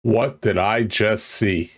What did I just see?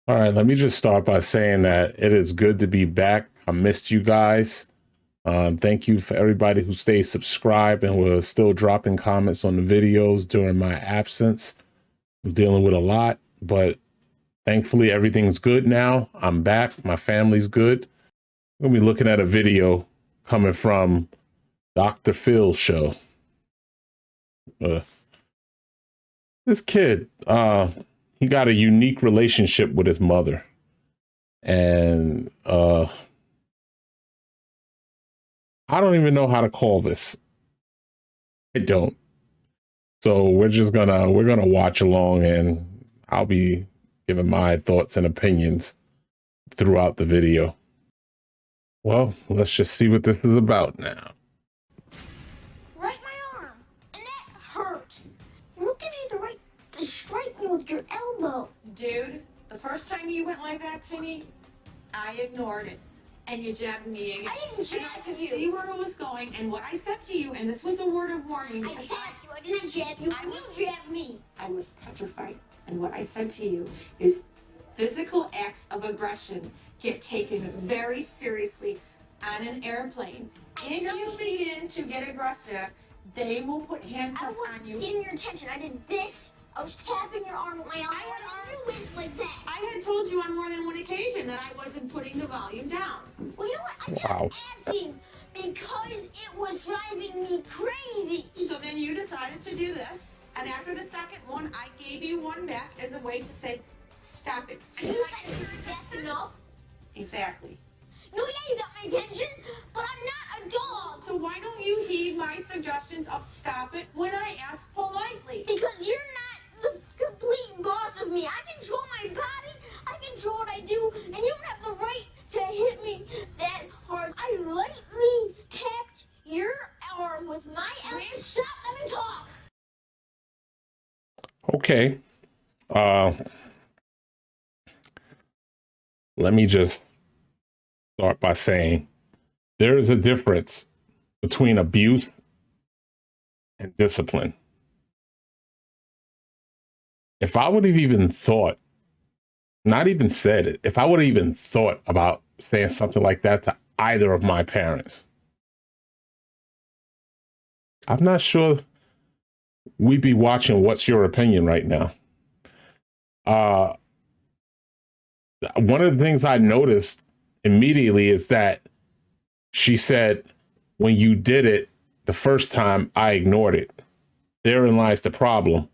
All right, let me just start by saying that it is good to be back. I missed you guys. Thank you for everybody who stays subscribed and was still dropping comments on the videos during my absence. I'm dealing with a lot, but thankfully everything's good now. I'm back. My family's good. We're gonna be looking at a video coming from Dr. Phil's show. This kid, he got a unique relationship with his mother. And I don't even know how to call this. I don't. So we're gonna watch along, and I'll be giving my thoughts and opinions throughout the video. Well, let's just see what this is about now. Right my arm, and that hurt. What gives you the right to strike me with your elbow? Dude, the first time you went like that to me, I ignored it. And you jabbed me again. I didn't jab I could you. see where it was going, and what I said to you, and this was a word of warning. I because jabbed you. I didn't jab you. You jabbed me. I was petrified. And what I said to you is physical acts of aggression get taken very seriously on an airplane. If you begin to get aggressive, they will put I handcuffs was on you. getting your attention. I did this. I was tapping your arm with my elbow. You went like that. I had told you on more than one occasion that I wasn't putting the volume down. Well, you know what? I kept asking because it was driving me crazy. So then you decided to do this, and after the second one, I gave you one back as a way to say, stop it. So You said that's enough. Exactly. No, yeah, you got my attention, but I'm not a dog. So why don't you heed my suggestions of stop it when I ask politely? Because you're not the complete boss of me. I control my body. I control what I do, and you don't have the right to hit me that hard. I lightly tapped your arm with my elbow. Stop, let me talk. Okay. Let me just start by saying there is a difference between abuse and discipline. If I would have even thought, not even said it, if I would have even thought about saying something like that to either of my parents, I'm not sure we'd be watching What's Your Opinion right now. One of the things I noticed immediately is that she said, when you did it the first time, I ignored it. Therein lies the problem.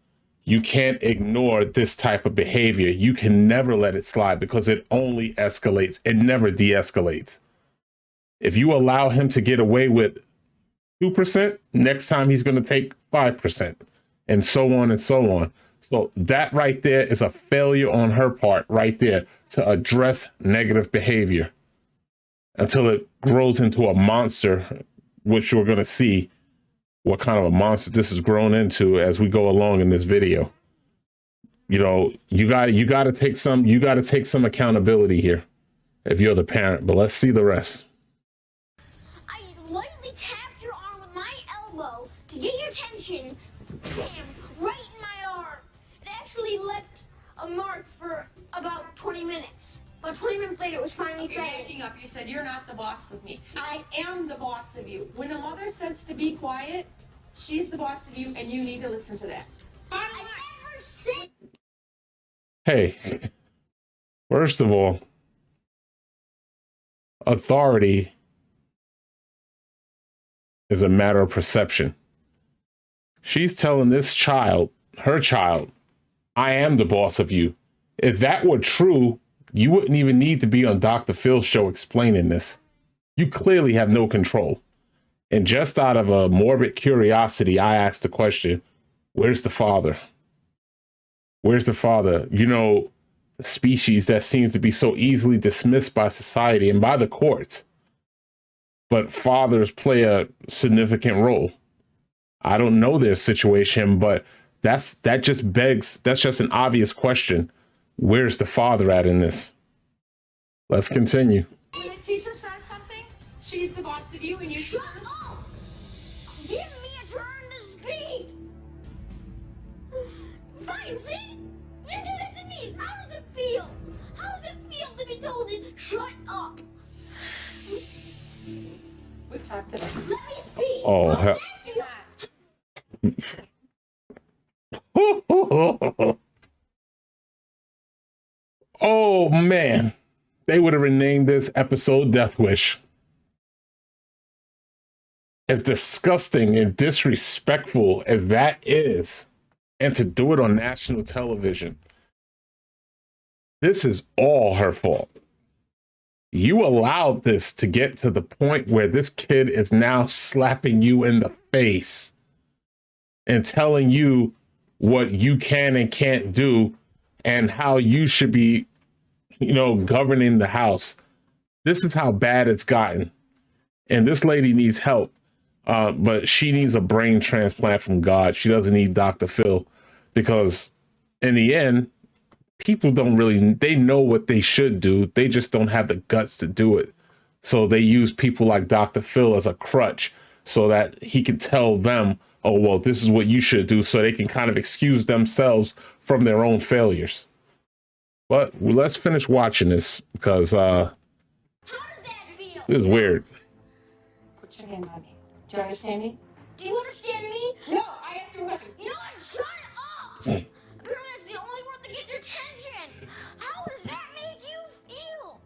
You can't ignore this type of behavior. You can never let it slide because it only escalates. It never de-escalates. If you allow him to get away with 2%, next time he's going to take 5%, and so on and so on. So that right there is a failure on her part right there to address negative behavior until it grows into a monster, which we're going to see what kind of a monster this has grown into as we go along in this video. You know, you got to take some accountability here if you're the parent, but let's see the rest. I lightly tapped your arm with my elbow to get your attention. Bam, right in my arm. It actually left a mark for about 20 minutes. About 20 minutes later, it was finally You're faded. backing up. You said you're not the boss of me. I am the boss of you. When a mother says to be quiet, she's the boss of you, and you need to listen to that. I never said. Hey, first of all, authority is a matter of perception. She's telling this child, her child, I am the boss of you. If that were true, you wouldn't even need to be on Dr. Phil's show explaining this. You clearly have no control. And just out of a morbid curiosity, I asked the question, where's the father? Where's the father? You know, the species that seems to be so easily dismissed by society and by the courts. but fathers play a significant role. I don't know their situation, but that's just an obvious question. Where's the father at in this? Let's continue. When a teacher says something, she's the boss of you and you Shut up! Give me a turn to speak! Fine, see? You do that to me! How does it feel? How does it feel to be told to shut up? We've talked about it. Let me speak! Oh, hell. Oh man, they would have renamed this episode Death Wish. As disgusting and disrespectful as that is, and to do it on national television, this is all her fault. You allowed this to get to the point where this kid is now slapping you in the face and telling you what you can and can't do and how you should be, governing the house. This is how bad it's gotten. And this lady needs help, but she needs a brain transplant from God. She doesn't need Dr. Phil, because in the end, people they know what they should do. They just don't have the guts to do it. So they use people like Dr. Phil as a crutch so that he can tell them, oh, well, this is what you should do, so they can kind of excuse themselves from their own failures. But let's finish watching this, because How does that feel? this is weird. Put your hands on me. Do you understand me? Do you understand me? No, I asked you a question. You know what? Shut up! Apparently that's the only word that gets your attention. How does that make you feel?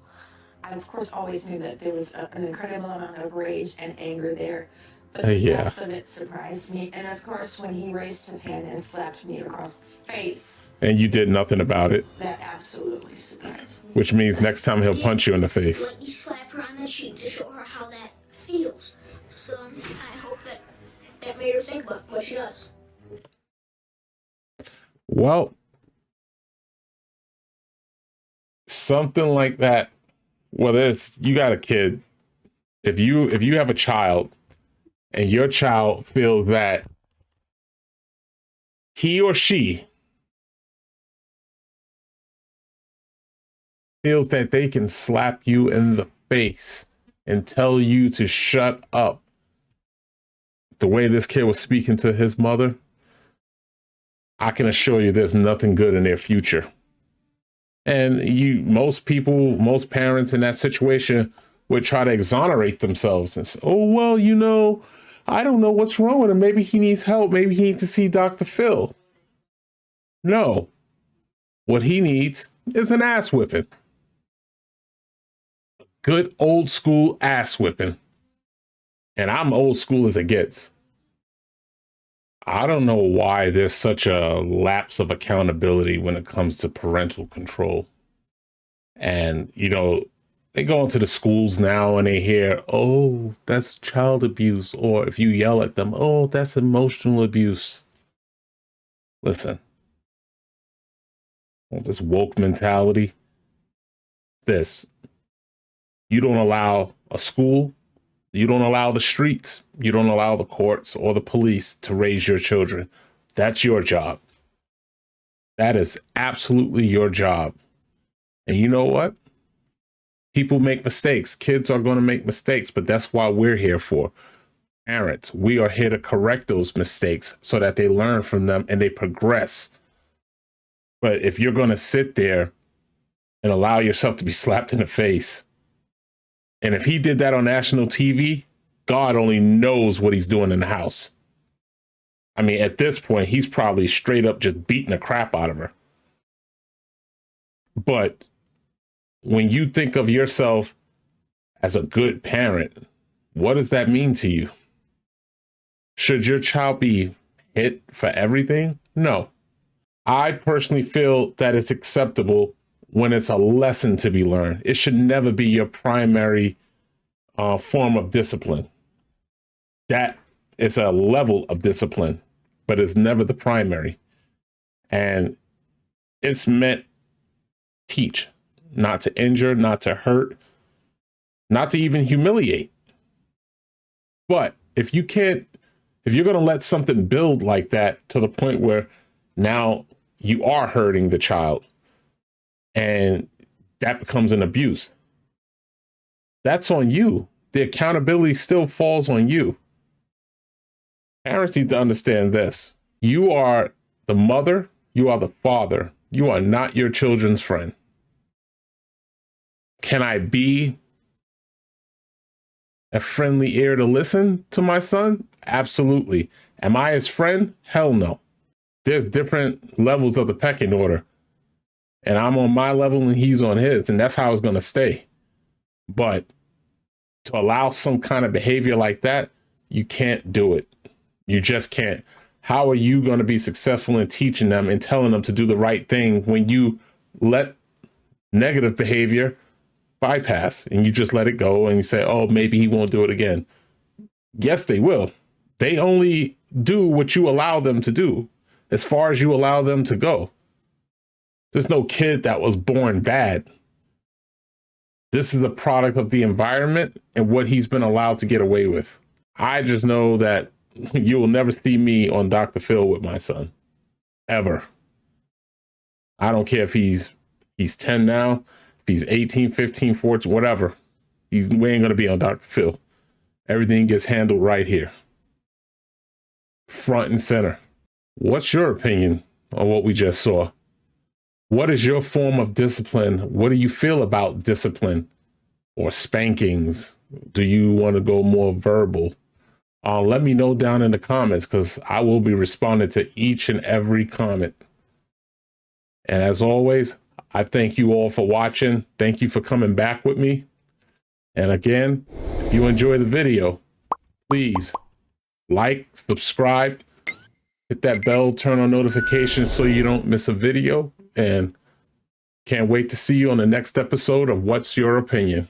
I, of course, always knew that there was an incredible amount of rage and anger there. But Yeah. the depths of it surprised me. And of course, when he raised his hand and slapped me across the face, And you did nothing about it, that absolutely surprised me. which means next time he'll punch you in the face. Let me slap her on the cheek to show her how that feels. So I hope that made her think about what she does. Well, something like that. Whether it's you got a kid, if you have a child and your child feels that he or she feels that they can slap you in the face and tell you to shut up, the way this kid was speaking to his mother, I can assure you there's nothing good in their future. And most parents in that situation would try to exonerate themselves and say, oh, well, I don't know what's wrong with him. Maybe he needs help. Maybe he needs to see Dr. Phil. No, what he needs is an ass whipping. Good old school ass whipping. And I'm old school as it gets. I don't know why there's such a lapse of accountability when it comes to parental control. And, they go into the schools now and they hear, oh, that's child abuse. Or if you yell at them, oh, that's emotional abuse. Listen, this woke mentality, you don't allow a school, you don't allow the streets, you don't allow the courts or the police to raise your children. That's your job. That is absolutely your job. And you know what? People make mistakes. Kids are going to make mistakes, but that's why we're here for. Parents, we are here to correct those mistakes so that they learn from them and they progress. But if you're going to sit there and allow yourself to be slapped in the face, and if he did that on national TV, God only knows what he's doing in the house. I mean, at this point, he's probably straight up just beating the crap out of her. But when you think of yourself as a good parent, what does that mean to you? Should your child be hit for everything? No. I personally feel that it's acceptable when it's a lesson to be learned. It should never be your primary form of discipline. That is a level of discipline, but it's never the primary. And it's meant to teach, not to injure, not to hurt, not to even humiliate. But if you're going to let something build like that to the point where now you are hurting the child and that becomes an abuse, that's on you. The accountability still falls on you. Parents need to understand this. You are the mother, you are the father. You are not your children's friend. Can I be a friendly ear to listen to my son? Absolutely. Am I his friend? Hell no. There's different levels of the pecking order. And I'm on my level and he's on his, and that's how it's going to stay. But to allow some kind of behavior like that, you can't do it. You just can't. How are you going to be successful in teaching them and telling them to do the right thing when you let negative behavior bypass and you just let it go and you say, oh, maybe he won't do it again? Yes, they will. They only do what you allow them to do as far as you allow them to go. There's no kid that was born bad. This is a product of the environment and what he's been allowed to get away with. I just know that you will never see me on Dr. Phil with my son, ever. I don't care if he's 10 now, if he's 18, 15, 14, whatever. We ain't going to be on Dr. Phil. Everything gets handled right here, front and center. What's your opinion on what we just saw? What is your form of discipline? What do you feel about discipline or spankings? Do you want to go more verbal? Let me know down in the comments, because I will be responding to each and every comment. And as always, I thank you all for watching. Thank you for coming back with me. And again, if you enjoy the video, please like, subscribe, hit that bell, turn on notifications so you don't miss a video. And can't wait to see you on the next episode of What's Your Opinion?